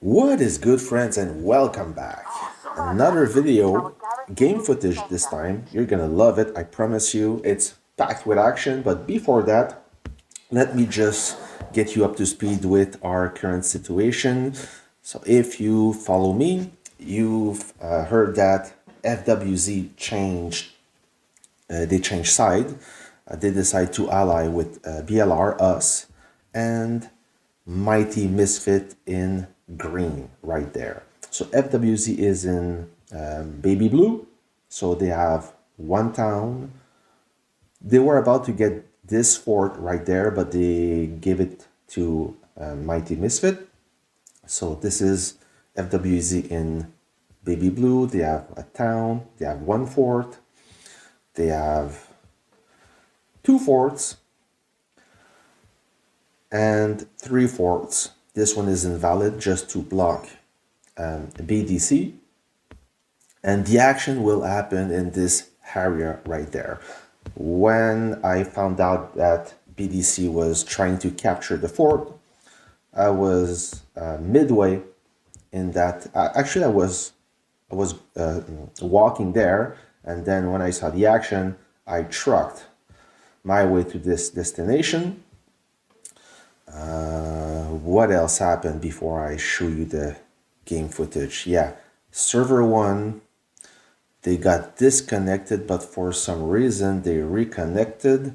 What is good, friends, and welcome back. Another video, game footage this time. You're gonna love it, I promise you. It's packed with action, but before that, let me just get you up to speed with our current situation. So if you follow me, you've heard that FWZ changed, they changed side. They decide to ally with BLR, us, and Mighty Misfit in green right there. So FWZ is in baby blue. So they have one town. They were about to get this fort right there, but they give it to Mighty Misfit. So this is FWZ in baby blue. They have a town. They have one fort. They have two forts and three forts. This one is invalid just to block BDC. And the action will happen in this area right there. When I found out that BDC was trying to capture the fort, I was midway in that. Actually, I was walking there, and then when I saw the action, I trucked my way to this destination. What else happened before I show you the game footage? Yeah, server 1, they got disconnected, but for some reason they reconnected.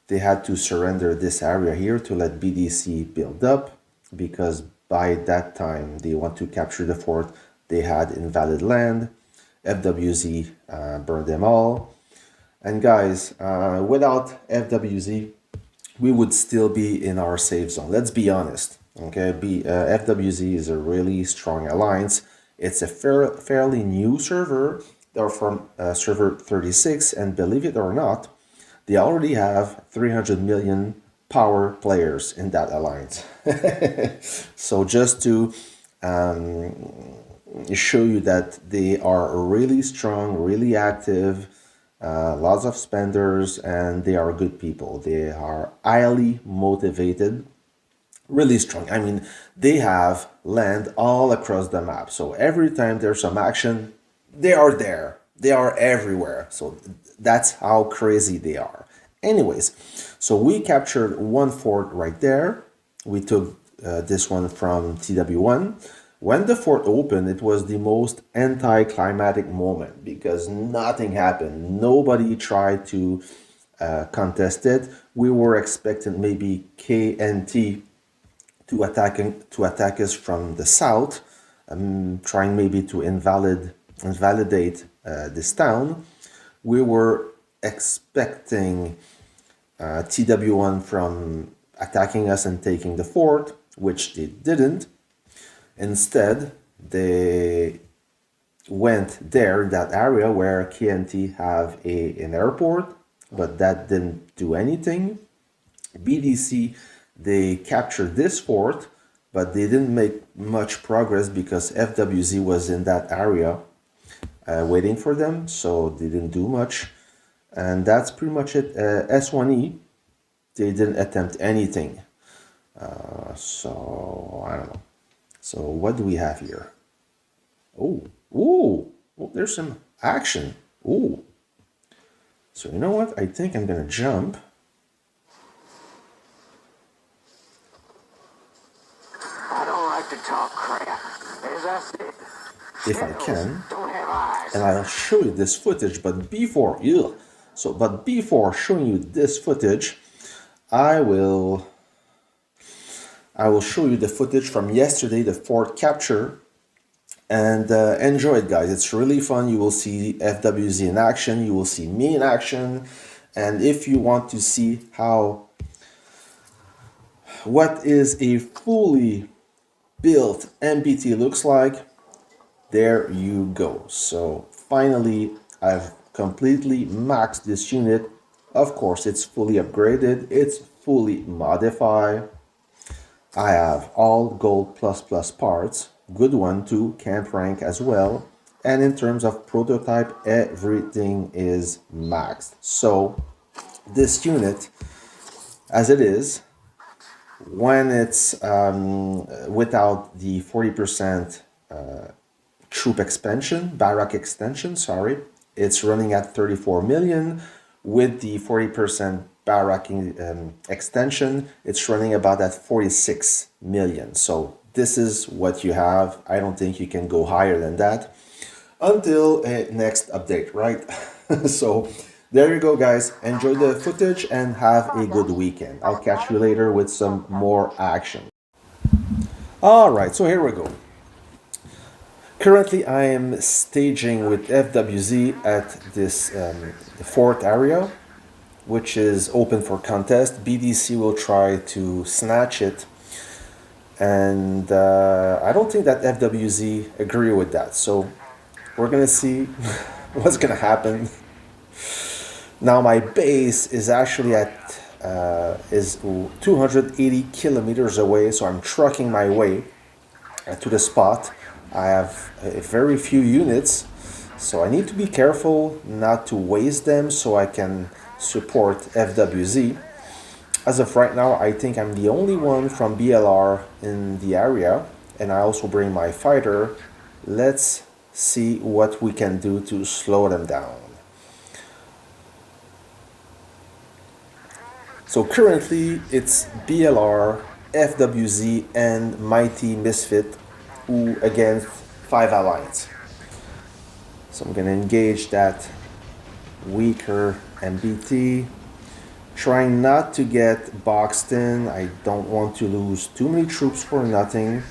They had to surrender this area here to let BDC build up, because by that time they want to capture the fort. They had invalid land. FWZ burned them all. And guys, without FWZ, we would still be in our safe zone. Let's be honest. Okay, FWZ is a really strong alliance. It's a fairly new server. They're from server 36, and believe it or not, they already have 300 million power players in that alliance. So just to show you that they are really strong, really active, lots of spenders, and they are good people. They are highly motivated, really strong. I mean, they have land all across the map. So every time there's some action, they are there. They are everywhere. So that's how crazy they are. Anyways, so we captured one fort right there. We took this one from TW1. When the fort opened, it was the most anticlimactic moment because nothing happened. Nobody tried to contest it. We were expecting maybe KNT to attack us from the south, trying maybe to invalidate this town. We were expecting TW1 from attacking us and taking the fort, which they didn't. Instead, they went there in that area where KNT have an airport, but that didn't do anything. BDC, they captured this fort, but they didn't make much progress because FWZ was in that area waiting for them, so they didn't do much. And that's pretty much it. S1E, they didn't attempt anything. So, I don't know. So what do we have here? Oh, there's some action. Oh. So you know what? I think I'm gonna jump. I don't like to talk crap. As I said, if I can, don't have eyes. And I'll show you this footage, but before showing you this footage, I will show you the footage from yesterday, the fort capture, and enjoy it, guys. It's really fun. You will see FWZ in action, you will see me in action, and if you want to see what is a fully built MPT looks like, there you go. So finally, I've completely maxed this unit. Of course, it's fully upgraded, it's fully modified. I have all gold plus parts, good one to camp rank as well. And in terms of prototype, everything is maxed. So this unit, as it is, When it's without the 40% troop expansion, barrack extension, sorry, it's running at 34 million. With the 40% barrack extension, it's running about at 46 million. So this is what you have. I don't think you can go higher than that until next update, right? So there you go, guys. Enjoy the footage and have a good weekend. I'll catch you later with some more action. All right, so here we go. Currently, I am staging with FWZ at this the fourth area, which is open for contest. BDC will try to snatch it, and I don't think that FWZ agree with that. So we're gonna see what's gonna happen. Now my base is actually at is 280 kilometers away, so I'm trucking my way to the spot. I have very few units, so I need to be careful not to waste them so I can support FWZ. As of right now, I think I'm the only one from BLR in the area, and I also bring my fighter. Let's see what we can do to slow them down. So currently it's BLR, FWZ, and Mighty Misfit who against 5 alliance. So I'm gonna engage that weaker MBT, trying not to get boxed in. I don't want to lose too many troops for nothing.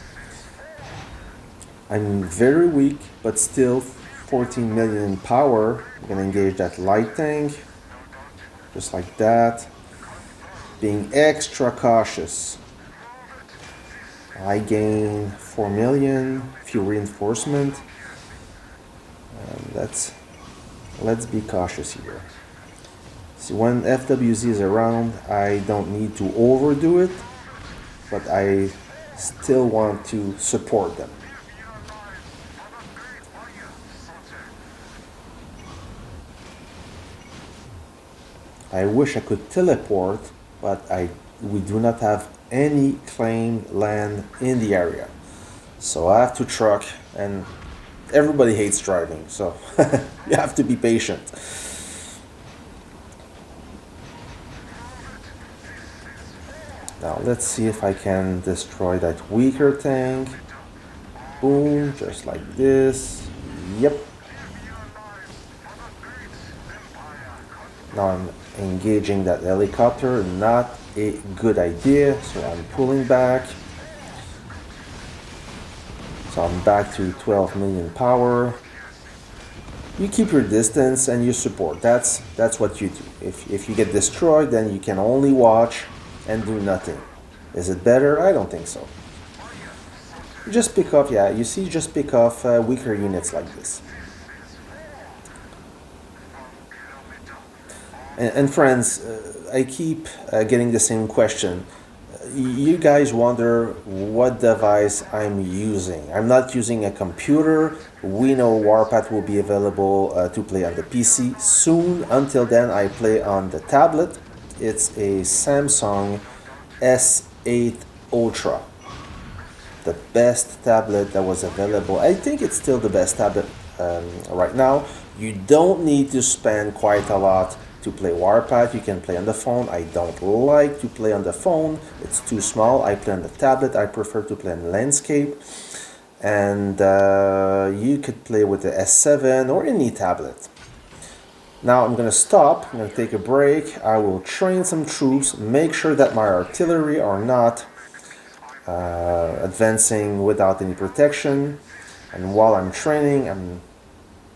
I'm very weak, but still 14 million in power. I'm gonna engage that light tank, just like that. Being extra cautious. I gain 4 million, few reinforcement. Let's be cautious here. See, when FWZ is around, I don't need to overdo it, but I still want to support them. I wish I could teleport, but we do not have any claimed land in the area. So I have to truck, and everybody hates driving, so you have to be patient. Now let's see if I can destroy that weaker tank. Boom, just like this. Yep. Now I'm engaging that helicopter, not a good idea, so I'm pulling back. So I'm back to 12 million power. You keep your distance and you support. That's what you do. If you get destroyed, then you can only watch and do nothing. Is it better? I don't think so. Just pick off, yeah, you see, just pick off weaker units like this. And friends, I keep getting the same question. You guys wonder what device I'm using. I'm not using a computer. We know Warpath will be available to play on the PC soon. Until then, I play on the tablet. It's a Samsung S8 Ultra. The best tablet that was available. I think it's still the best tablet right now. You don't need to spend quite a lot to play Warpath. You can play on the phone. I don't like to play on the phone. It's too small. I play on the tablet. I prefer to play on landscape. And you could play with the S7 or any tablet. Now I'm gonna stop. I'm gonna take a break. I will train some troops, make sure that my artillery are not advancing without any protection. And while I'm training, I'm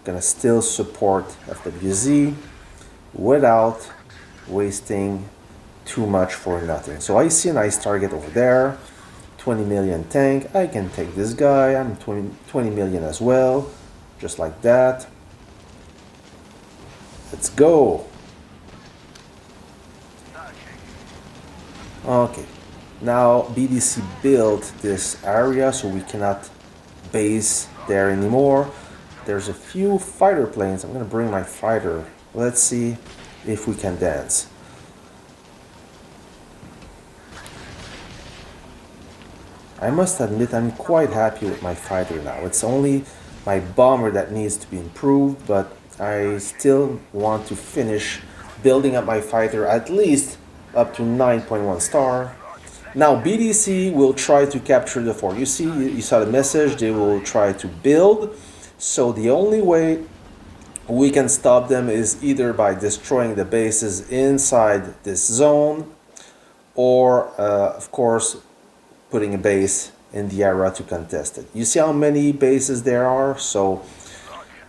gonna still support FWZ without wasting too much for nothing. So I see a nice target over there, 20 million tank. I can take this guy. I'm 20 million as well, just like that. Let's go. Okay, now BDC built this area, so we cannot base there anymore. There's a few fighter planes. I'm gonna bring my fighter. Let's see if we can dance. I must admit I'm quite happy with my fighter now. It's only my bomber that needs to be improved, but I still want to finish building up my fighter at least up to 9.1 star. Now BDC will try to capture the fort. You see, you saw the message, they will try to build. So the only way we can stop them is either by destroying the bases inside this zone, or of course putting a base in the area to contest it. You see how many bases there are? So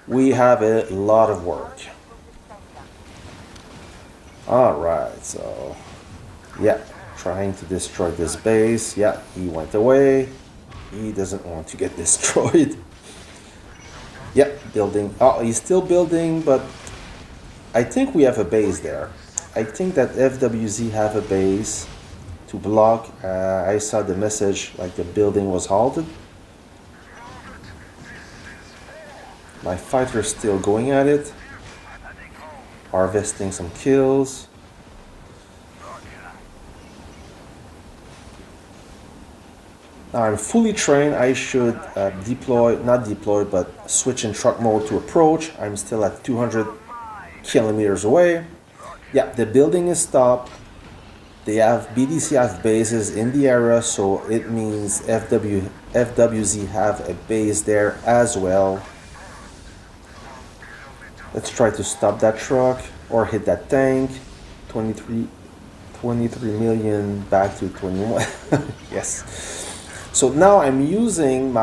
we have a lot of work. Alright, so yeah, trying to destroy this base. Yeah, he went away. He doesn't want to get destroyed. Yeah, building. Oh, he's still building, but I think we have a base there. I think that FWZ have a base to block. I saw the message like the building was halted. My fighter is still going at it, harvesting some kills. Now I'm fully trained. I should not deploy, but switch in truck mode to approach. I'm still at 200 kilometers away. Yeah, the building is stopped. They have BDC have bases in the area, so it means FWZ have a base there as well. Let's try to stop that truck or hit that tank. 23 million back to 21. Yes. So now I'm using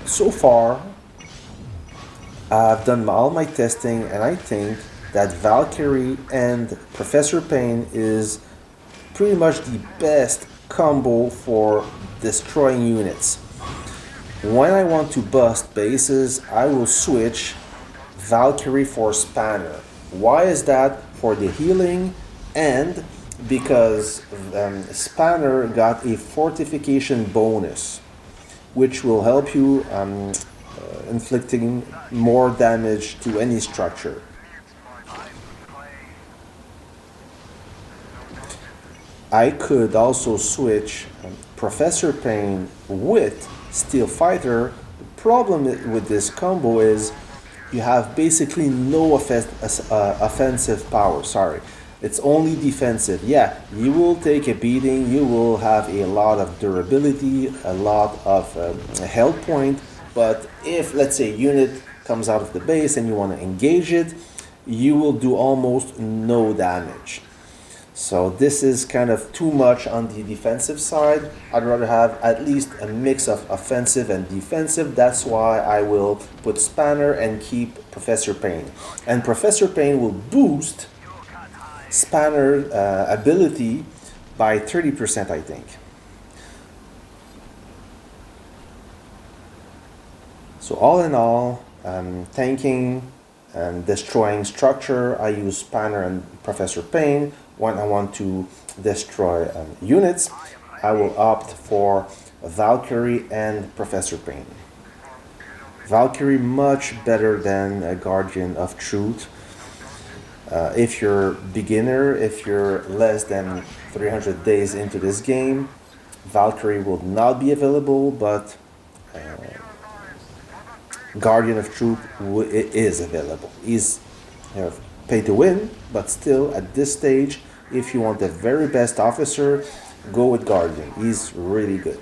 so far I've done all my testing, and I think that Valkyrie and Professor Payne is pretty much the best combo for destroying units. When I want to bust bases, I will switch Valkyrie for Spanner. Why is that? For the healing, and because Spanner got a fortification bonus, which will help you inflicting more damage to any structure. I could also switch Professor Payne with Steel Fighter. The problem with this combo is you have basically no offensive power. Sorry, it's only defensive. Yeah, you will take a beating, you will have a lot of durability, a lot of health point, but if, let's say, a unit comes out of the base and you want to engage it, you will do almost no damage. So this is kind of too much on the defensive side. I'd rather have at least a mix of offensive and defensive. That's why I will put Spanner and keep Professor Payne. And Professor Payne will boost Spanner ability by 30%, I think. So all in all, tanking and destroying structure, I use Spanner and Professor Payne. When I want to destroy units, I will opt for Valkyrie and Professor Payne. Valkyrie much better than a Guardian of Truth. If you're beginner, if you're less than 300 days into this game, Valkyrie will not be available, but Guardian of Truth is available. He's pay to win, but still at this stage, if you want the very best officer, go with Guardian. He's really good.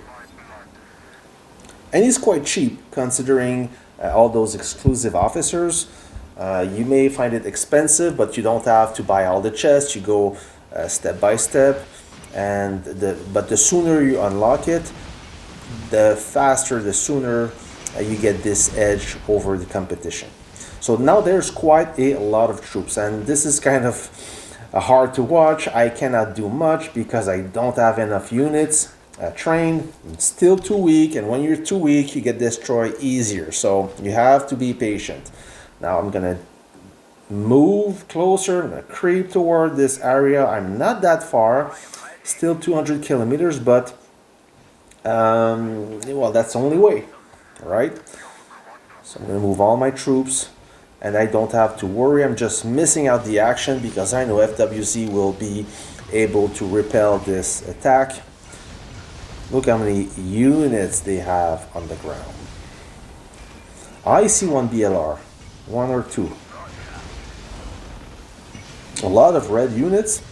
And he's quite cheap considering all those exclusive officers. You may find it expensive, but you don't have to buy all the chests. You go step by step, but the sooner you unlock it, the faster, the sooner you get this edge over the competition. So now there's quite a lot of troops, and this is kind of hard to watch. I cannot do much because I don't have enough units trained. I'm still too weak, and when you're too weak, you get destroyed easier. So you have to be patient. Now I'm gonna move closer. I'm gonna creep toward this area. I'm not that far, still 200 kilometers, but well, that's the only way, all right? So I'm gonna move all my troops, and I don't have to worry. I'm just missing out the action because I know FWZ will be able to repel this attack. Look how many units they have on the ground. I see one BLR, one or two. A lot of red units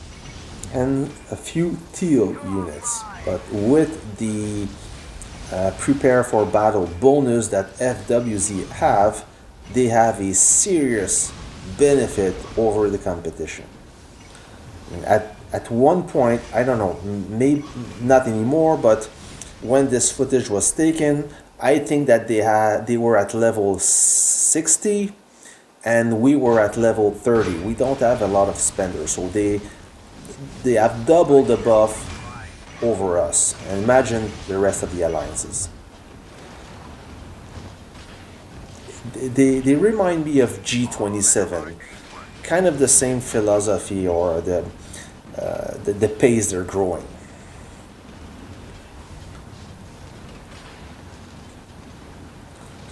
and a few teal units. But with the prepare for battle bonus that FWZ have, they have a serious benefit over the competition. At one point, I don't know, maybe not anymore, but when this footage was taken, I think that they were at level 60 and we were at level 30. We don't have a lot of spenders, so they have double the buff over us. And imagine the rest of the alliances. They remind me of G27, kind of the same philosophy or the pace they're growing.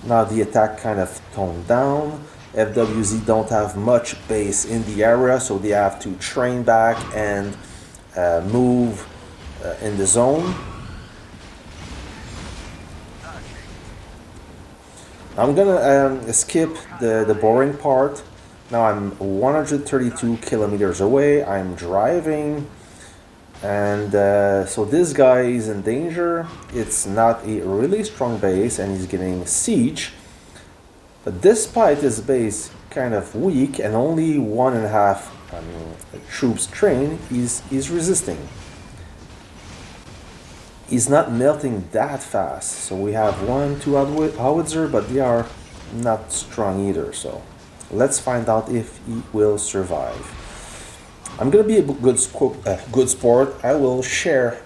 Now the attack kind of toned down. FWZ don't have much base in the area, so they have to train back and move in the zone. I'm gonna skip the boring part. Now I'm 132 kilometers away. I'm driving, and so this guy is in danger. It's not a really strong base, and he's getting siege. But despite his base kind of weak and only 1.5 troops trained, he's resisting. He's not melting that fast. So we have 2 howitzer, but they are not strong either. So let's find out if he will survive. I'm gonna be a good sport. I will share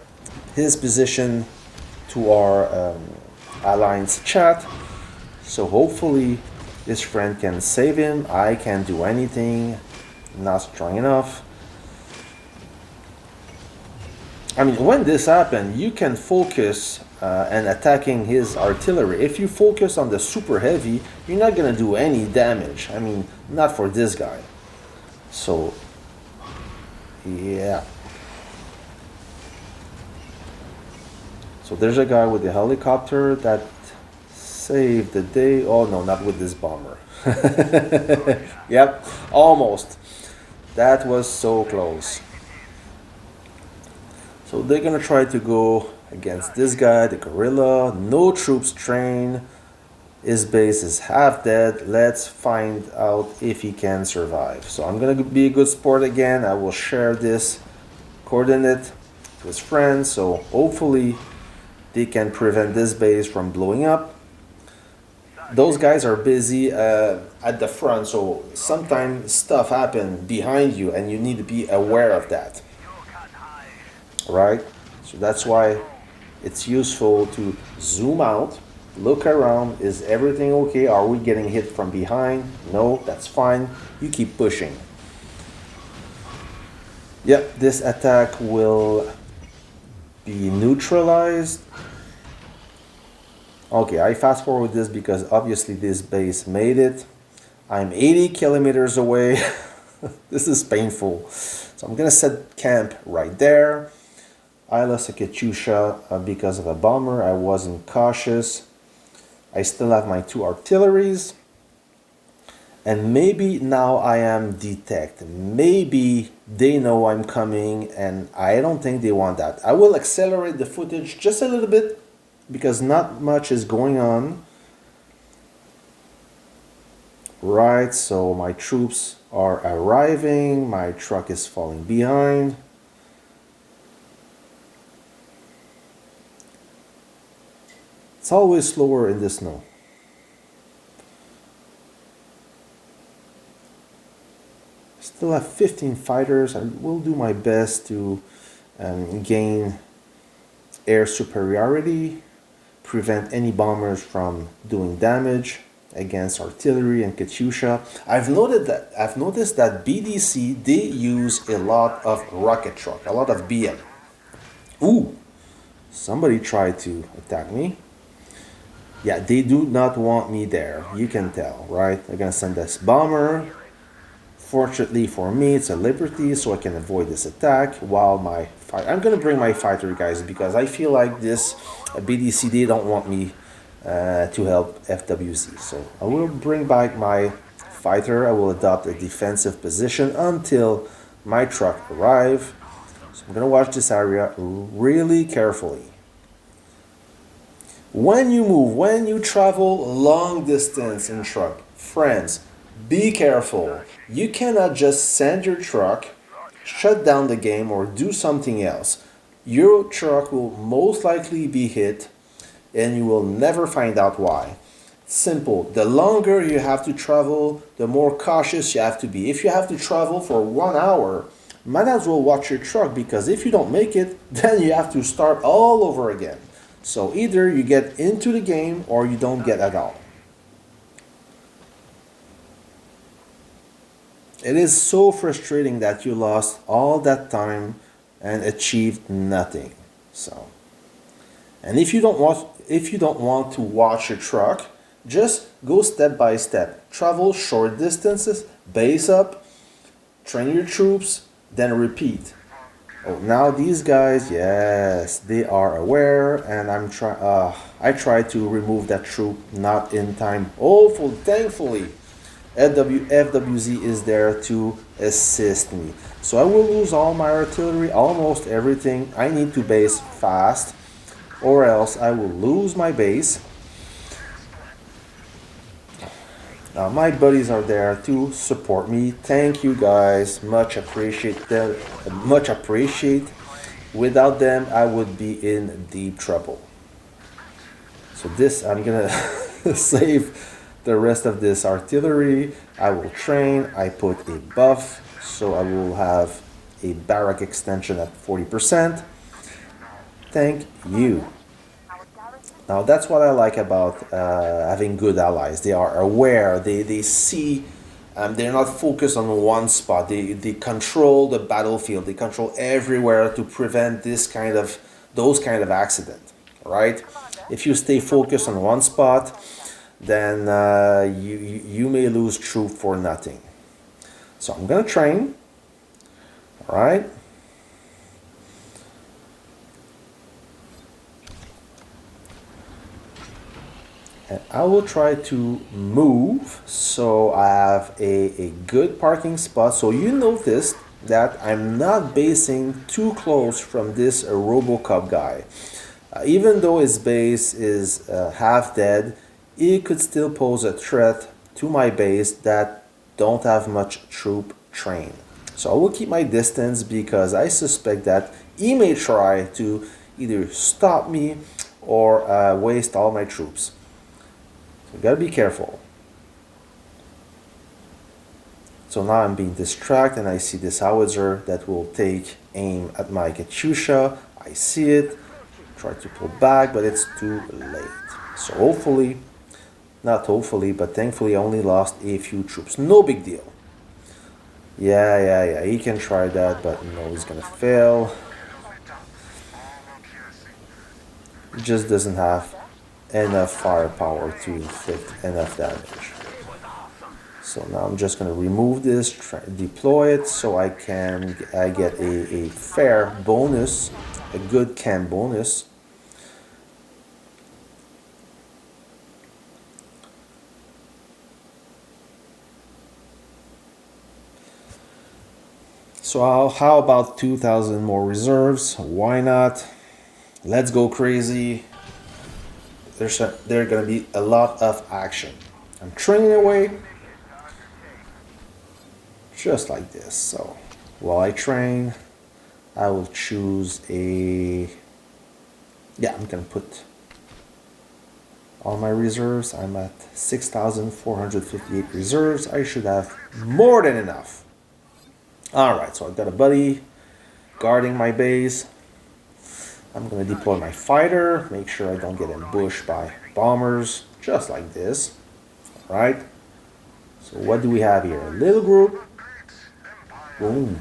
his position to our alliance chat. So hopefully this friend can save him. I can't do anything. Not strong enough. I mean, when this happens, you can focus and attacking his artillery. If you focus on the super heavy, you're not gonna do any damage. I mean, not for this guy. So, yeah. So there's a guy with the helicopter that saved the day. Oh no, not with this bomber. Yep, almost. That was so close. So they're gonna try to go against this guy, the gorilla. No troops trained. His base is half dead. Let's find out if he can survive. So I'm gonna be a good sport again. I will share this coordinate to his friends. So hopefully they can prevent this base from blowing up. Those guys are busy at the front, so sometimes stuff happens behind you and you need to be aware of that. Right? So that's why it's useful to zoom out, look around. Is everything okay? Are we getting hit from behind? No, that's fine. You keep pushing. Yep, this attack will be neutralized. Okay, I fast forward this because obviously this base made it. I'm 80 kilometers away. This is painful. So I'm gonna set camp right there. I lost a Katyusha because of a bomber. I wasn't cautious. I still have my 2 artilleries. And maybe now I am detected. Maybe they know I'm coming and I don't think they want that. I will accelerate the footage just a little bit because not much is going on. Right, so my troops are arriving. My truck is falling behind. It's always slower in the snow. Still have 15 fighters. I will do my best to gain air superiority, prevent any bombers from doing damage against artillery and Katyusha. I've noticed that BDC, they use a lot of rocket truck, a lot of BM. Ooh, somebody tried to attack me. Yeah, they do not want me there. You can tell, right? They're gonna send this bomber. Fortunately for me, it's a liberty, so I can avoid this attack while my I'm gonna bring my fighter, guys, because I feel like this BDC, they don't want me to help FWZ. So I will bring back my fighter. I will adopt a defensive position until my truck arrive. So I'm gonna watch this area really carefully. When you move, when you travel long distance in truck, friends, be careful. You cannot just send your truck, shut down the game, or do something else. Your truck will most likely be hit and you will never find out why. Simple. The longer you have to travel, the more cautious you have to be. If you have to travel for 1 hour, might as well watch your truck, because if you don't make it, then you have to start all over again. So either you get into the game or you don't get at all. It is so frustrating that you lost all that time and achieved nothing. So, and if you don't want to watch your truck, just go step by step. Travel short distances, base up, train your troops, then repeat. Oh, now these guys, yes, they are aware, and I try to remove that troop, not in time. Oh, thankfully, FWZ is there to assist me. So I will lose all my artillery, almost everything. I need to base fast, or else I will lose my base. Now my buddies are there to support me. Thank you guys, much appreciate them, much appreciate. Without them, I would be in deep trouble. So this, I'm gonna save the rest of this artillery. I will train. I put a buff, so I will have a barrack extension at 40%. Thank you. Now that's what I like about having good allies. They are aware, they see, they're not focused on one spot. They control the battlefield, they control everywhere to prevent those kind of accident, right? If you stay focused on one spot, then you may lose troop for nothing. So I'm gonna train, all right? And I will try to move so I have a good parking spot. So you notice that I'm not basing too close from this Robocop guy. Even though his base is half dead, he could still pose a threat to my base that don't have much troop train. So I will keep my distance because I suspect that he may try to either stop me or waste all my troops. So gotta be careful. So now I'm being distracted and I see this howitzer that will take aim at my Katyusha. I see it, try to pull back, but it's too late. So hopefully, not hopefully, but thankfully I only lost a few troops. No big deal. Yeah, he can try that, but no, he's gonna fail. He just doesn't have enough firepower to inflict enough damage. So now I'm just going to remove this, deploy it, so I get a fair bonus, a good camp bonus. So how about 2,000 more reserves? Why not? Let's go crazy. There's going to be a lot of action. I'm training away just like this. So while I train, I will choose I'm going to put all my reserves. I'm at 6,458 reserves. I should have more than enough. All right, so I've got a buddy guarding my base. I'm going to deploy my fighter, make sure I don't get ambushed by bombers, just like this. All right. So what do we have here? A little group. Boom.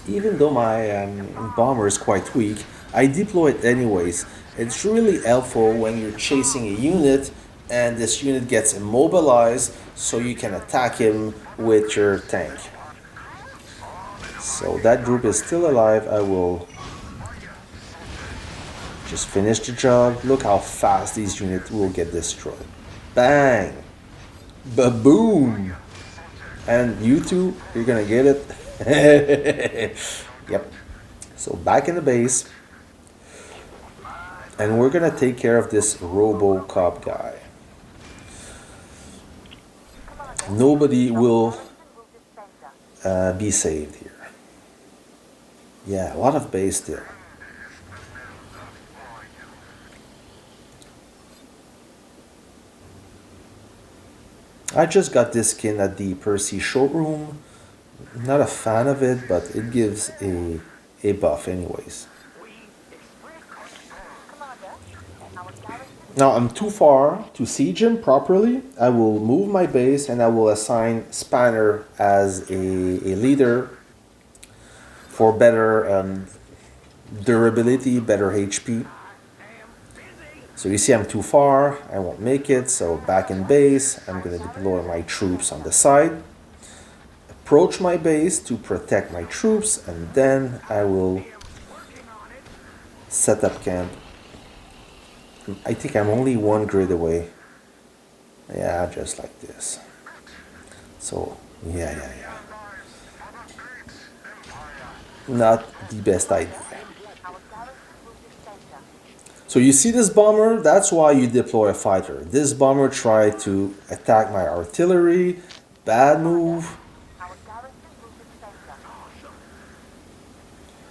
Even though my bomber is quite weak, I deploy it anyways. It's really helpful when you're chasing a unit and this unit gets immobilized so you can attack him with your tank. So that group is still alive. I will just finish the job. Look how fast these units will get destroyed. Bang! Ba-boom! And you two, you're gonna get it. Yep. So back in the base. And we're gonna take care of this RoboCop guy. Nobody will be saved here. Yeah, a lot of base still. I just got this skin at the Percy showroom. Not a fan of it, but it gives a buff anyways. Now I'm too far to siege him properly. I will move my base and I will assign Spanner as a leader for better durability, better HP. So you see I'm too far, I won't make it, so back in base, I'm going to deploy my troops on the side. Approach my base to protect my troops, and then I will set up camp. I think I'm only one grid away. Yeah, just like this. So, yeah. Not the best idea. So you see this bomber? That's why you deploy a fighter. This bomber tried to attack my artillery. Bad move.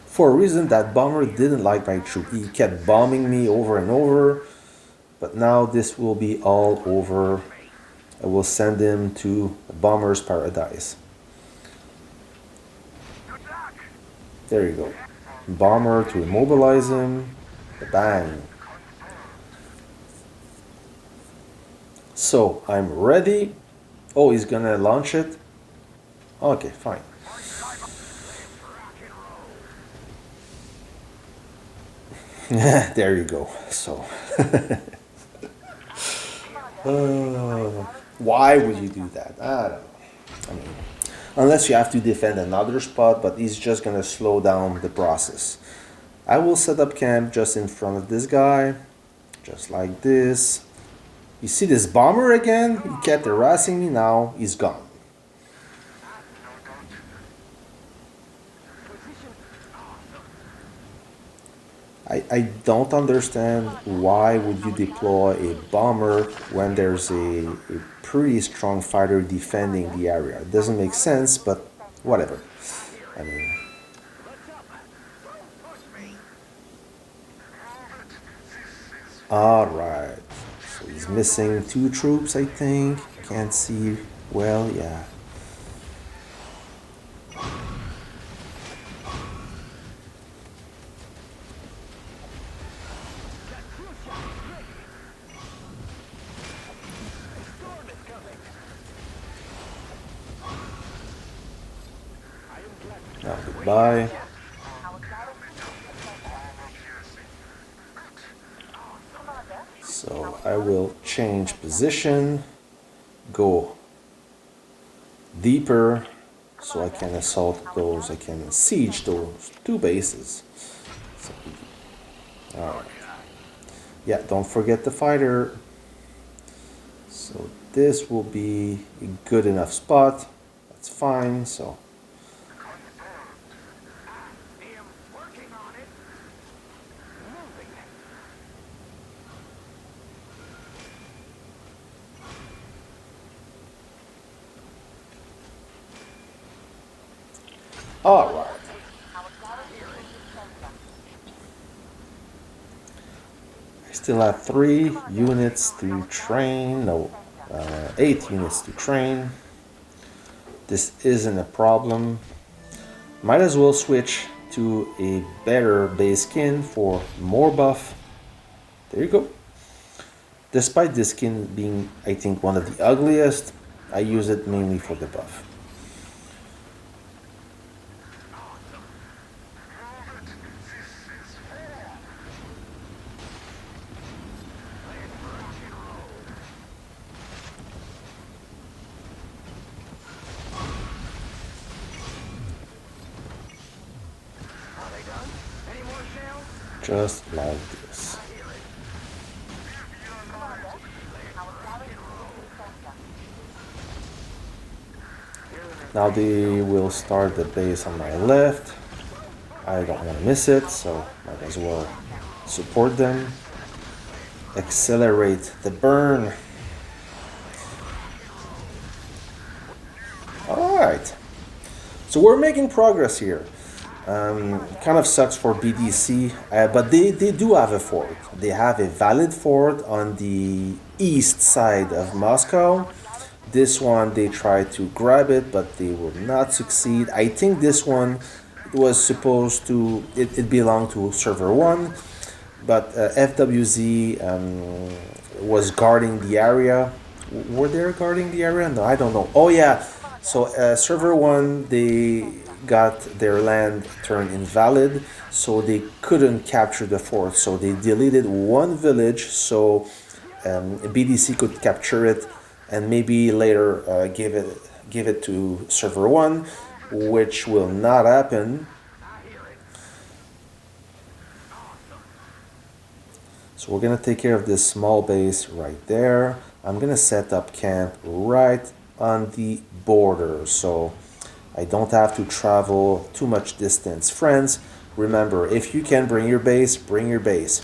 For a reason, that bomber didn't like my troop. He kept bombing me over and over. But now this will be all over. I will send him to the bomber's paradise. There you go. Bomber to immobilize him. Bang. So I'm ready. Oh, he's gonna launch it. Okay, fine. There you go. So why would you do that? I don't know. I mean, unless you have to defend another spot, but he's just gonna slow down the process. I will set up camp just in front of this guy, just like this. You see this bomber again? He kept harassing me, now he's gone. I don't understand why would you deploy a bomber when there's a pretty strong fighter defending the area. It doesn't make sense, but whatever. I mean... Alright, so he's missing 2 troops, I think. Can't see well, yeah. Now, goodbye. So I will change position, go deeper, so I can assault those, I can siege those 2 bases. So, alright. Yeah, don't forget the fighter. So this will be a good enough spot. That's fine, so... Alright. I still have 3 units to train. No, 8 units to train. This isn't a problem. Might as well switch to a better base skin for more buff. There you go. Despite this skin being, I think, one of the ugliest, I use it mainly for the buff. Just like this. Now they will start the base on my left. I don't want to miss it, so might as well support them. Accelerate the burn. Alright. So we're making progress here. Kind of sucks for BDC, but they do have a fort. They have a valid fort on the east side of Moscow. This one, they tried to grab it, but they will not succeed. I think this one was supposed to, it belonged to server 1, but FWZ was guarding the area. Were they guarding the area? No, I don't know. Oh yeah, so server 1, they got their land turned invalid, so they couldn't capture the fort. So they deleted one village so BDC could capture it and maybe later give it to server 1, which will not happen. So we're gonna take care of this small base right there. I'm gonna set up camp right on the border, so I don't have to travel too much distance. Friends, remember, if you can bring your base, bring your base.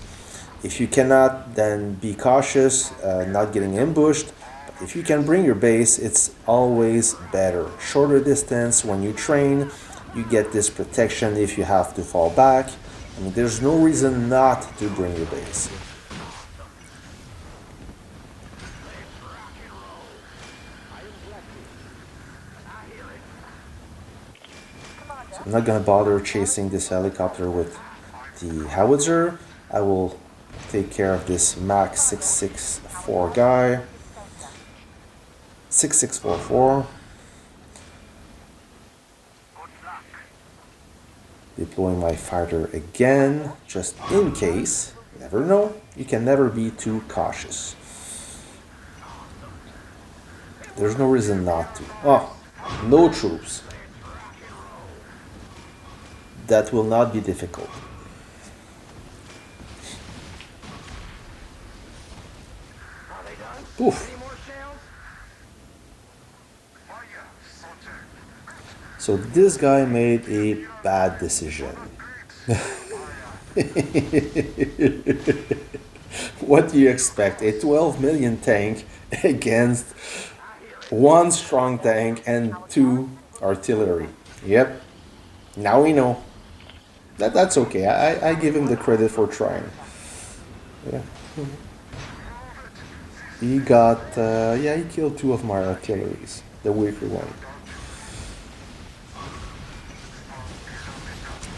If you cannot, then be cautious, not getting ambushed. But if you can bring your base, it's always better. Shorter distance, when you train, you get this protection if you have to fall back. I mean, there's no reason not to bring your base. So I'm not gonna bother chasing this helicopter with the howitzer. I will take care of this Mach 664 guy. 6644. Deploying my fighter again, just in case. Never know. You can never be too cautious. There's no reason not to. Oh, no troops. That will not be difficult. Oof. So this guy made a bad decision. What do you expect? A 12 million tank against one strong tank and 2 artillery. Yep. Now we know. That's okay. I give him the credit for trying. Yeah. He got, yeah, he killed 2 of my artilleries. The weaker one.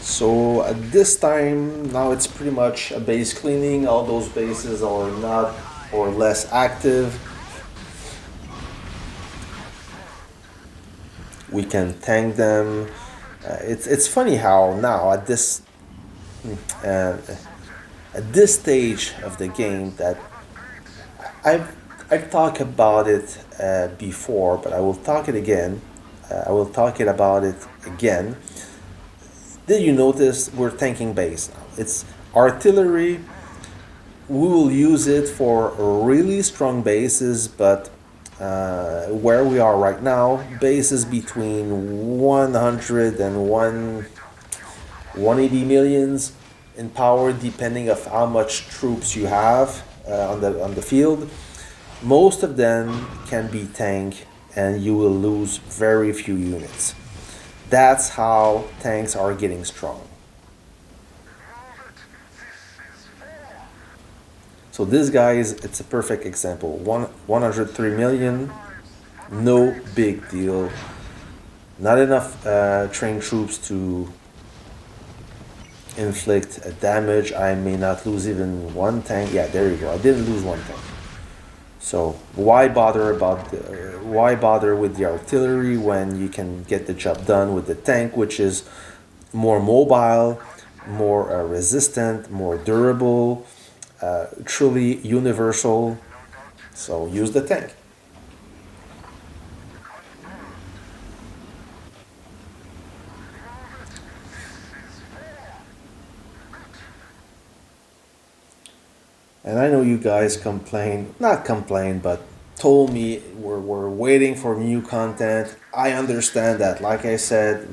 So at this time, now it's pretty much a base cleaning. All those bases are not or less active. We can tank them. It's funny how now at this stage of the game that I've talked about it before, but I will talk it again. I will talk it about it again. Did you notice we're tanking base now? It's artillery. We will use it for really strong bases, but where we are right now, bases between 100 and 180 millions in power, depending of how much troops you have on the field. Most of them can be tanked, and you will lose very few units. That's how tanks are getting strong. So this guy it's a perfect example. 103 million, no big deal. Not enough trained troops to inflict damage. I may not lose even one tank. Yeah, there you go. I didn't lose one tank. So why bother with the artillery when you can get the job done with the tank, which is more mobile, more resistant, more durable, truly universal. So use the tank. And I know you guys not complain, but told me we're waiting for new content. I understand that. Like I said,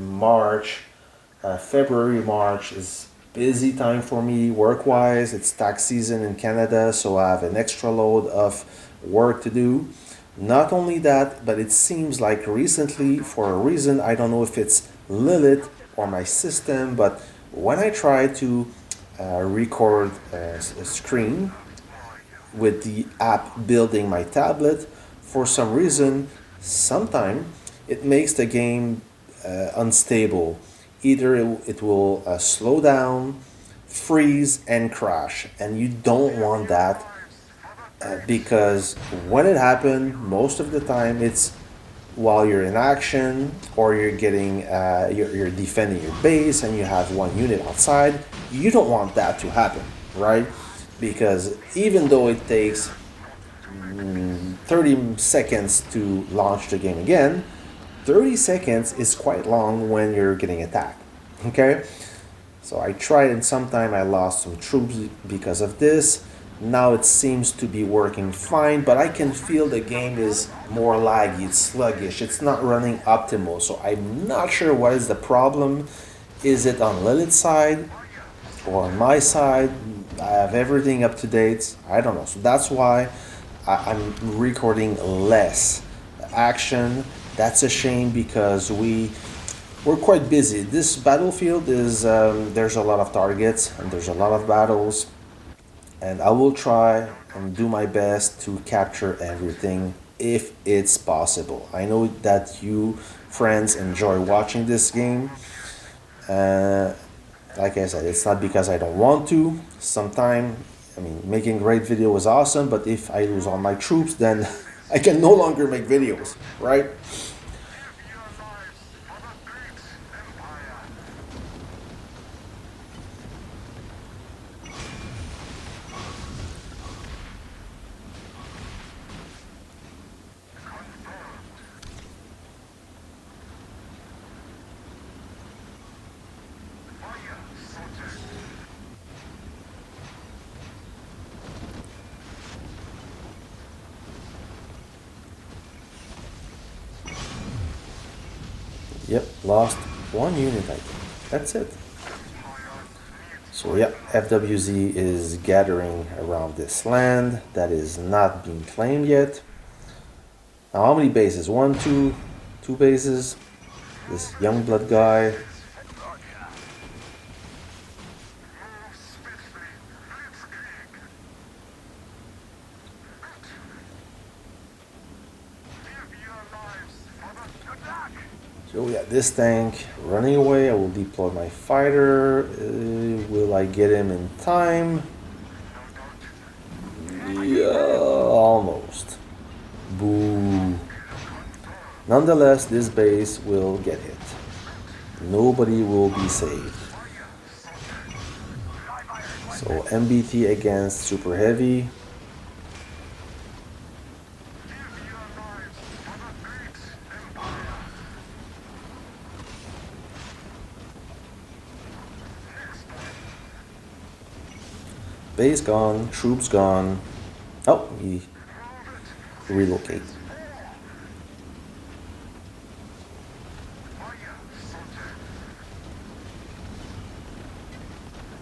February, March is busy time for me work wise. It's tax season in Canada, so I have an extra load of work to do. Not only that, but it seems like recently, for a reason, I don't know if it's Lilith or my system, but when I try to record a screen with the app building my tablet, for some reason, sometime it makes the game unstable. Either it will slow down, freeze, and crash, and you don't want that because when it happens, most of the time it's while you're in action or you're defending your base and you have one unit outside. You don't want that to happen, right? Because even though it takes 30 seconds to launch the game again, 30 seconds is quite long when you're getting attacked. Okay? So I tried and sometime I lost some troops because of this. Now it seems to be working fine, but I can feel the game is more laggy, it's sluggish, it's not running optimal. So I'm not sure what is the problem. Is it on Lilith's side or on my side? I have everything up to date. I don't know. So that's why I'm recording less action. That's a shame because we're quite busy. This battlefield is there's a lot of targets and there's a lot of battles, and I will try and do my best to capture everything if it's possible. I know that you friends enjoy watching this game. Uh, like I said, it's not because I don't want to. Sometime, I mean, making great video is awesome, but if I lose all my troops, then I can no longer make videos, right? Yep, lost one unit, I think. That's it. So yeah, FWZ is gathering around this land that is not being claimed yet. Now how many bases? One, two bases. This young blood guy. So yeah, this tank running away. I will deploy my fighter. Will I get him in time? Yeah, almost. Boo. Nonetheless, this base will get hit. Nobody will be saved. So MBT against super heavy. Base gone, troops gone. Oh, he relocate.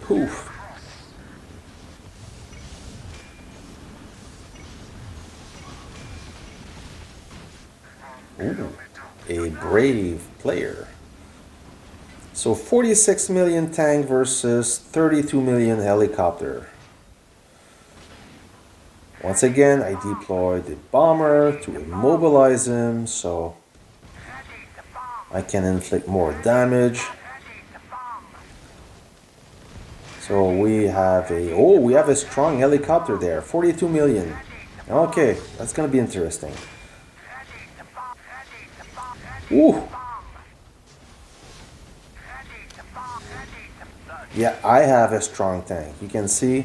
Poof. Ooh, a brave player. So 46 million tank versus 32 million helicopter. Once again, I deployed the bomber to immobilize him so I can inflict more damage. So we have a strong helicopter there, 42 million. Okay, that's gonna be interesting. Ooh. Yeah, I have a strong tank. You can see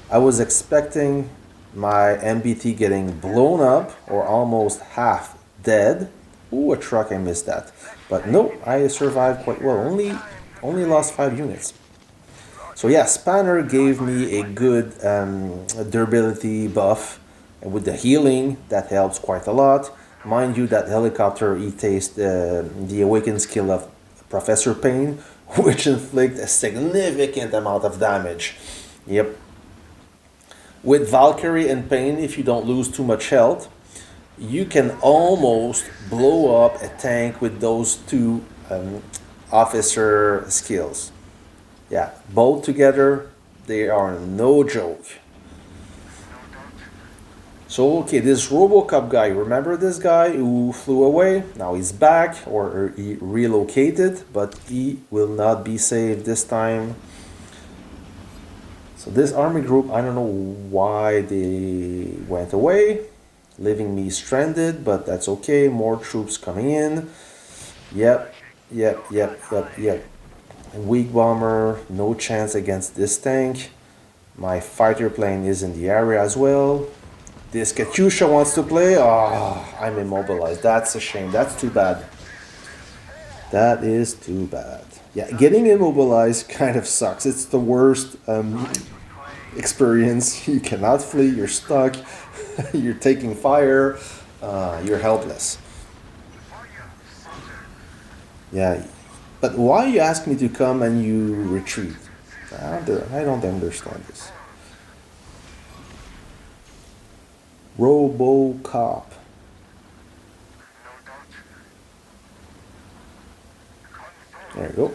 I was expecting my MBT getting blown up or almost half dead. Ooh, a truck, I missed that. But no, I survived quite well. Only lost 5 units. So yeah, Spanner gave me a good durability buff, and with the healing, that helps quite a lot. Mind you, that helicopter, he takes the awakened skill of Professor Pain, which inflicts a significant amount of damage. Yep. With Valkyrie and Pain, if you don't lose too much health, you can almost blow up a tank with those two officer skills. Yeah, both together, they are no joke. So, okay, this Robocop guy, remember this guy who flew away? Now he's back, or he relocated, but he will not be saved this time. So this army group, I don't know why they went away, leaving me stranded, but that's okay. More troops coming in. Yep, yep. Weak bomber, no chance against this tank. My fighter plane is in the area as well. This Katyusha wants to play. Oh, I'm immobilized. That's a shame. That's too bad. That is too bad. Yeah, getting immobilized kind of sucks. It's the worst experience. You cannot flee. You're stuck. You're taking fire. You're helpless. Yeah, but why you ask me to come and you retreat? I don't understand this. Robocop. There you go.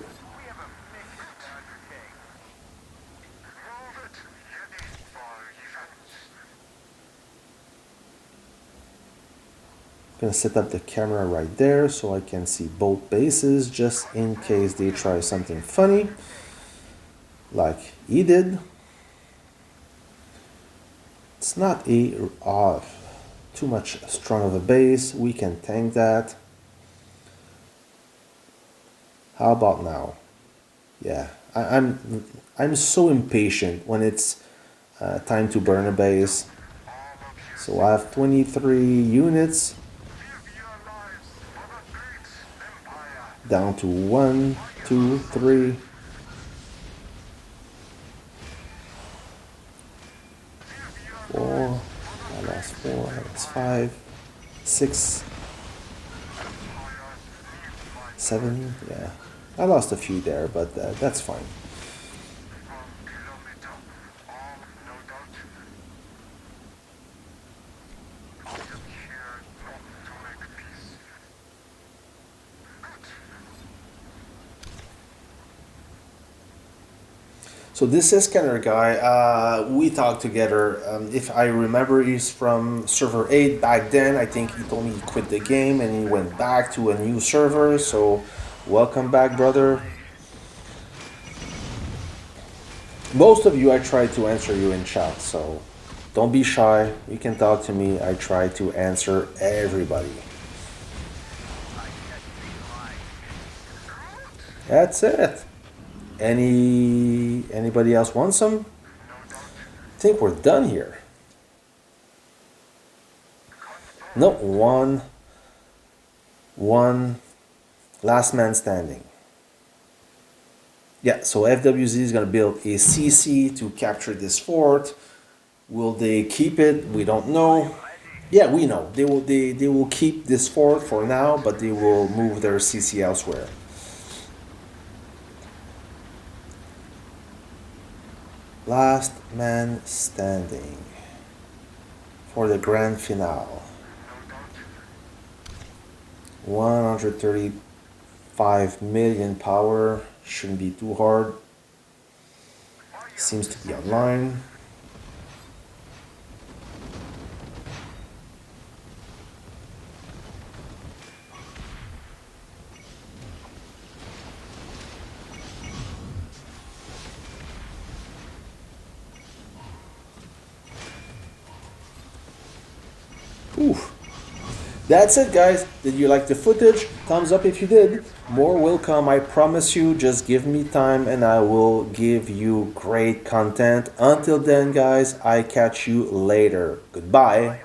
I'm gonna set up the camera right there so I can see both bases just in case they try something funny like he did. It's not a too much strong of a base. We can tank that. How about now? Yeah, I'm so impatient when it's time to burn a base. So I have 23 units down to 1, 2, 3. Four. I lost 4. I lost 5, 6, 7. Yeah, I lost a few there, but that's fine. So this is Scanner guy, we talked together. If I remember, he's from server 8 back then. I think he told me he quit the game and he went back to a new server. So welcome back, brother. Most of you, I try to answer you in chat, so don't be shy. You can talk to me. I try to answer everybody. That's it. Anybody else want some? I think we're done here. No, one last man standing. Yeah, so FWZ is gonna build a CC to capture this fort. Will they keep it? We don't know. Yeah, we know. They will keep this fort for now, but they will move their CC elsewhere. Last man standing for the grand finale. 135 million power. Shouldn't be too hard. Seems to be online. Oof. That's it, guys. Did you like the footage? Thumbs up if you did. More will come, I promise you. Just give me time and I will give you great content. Until then, guys, I catch you later. Goodbye.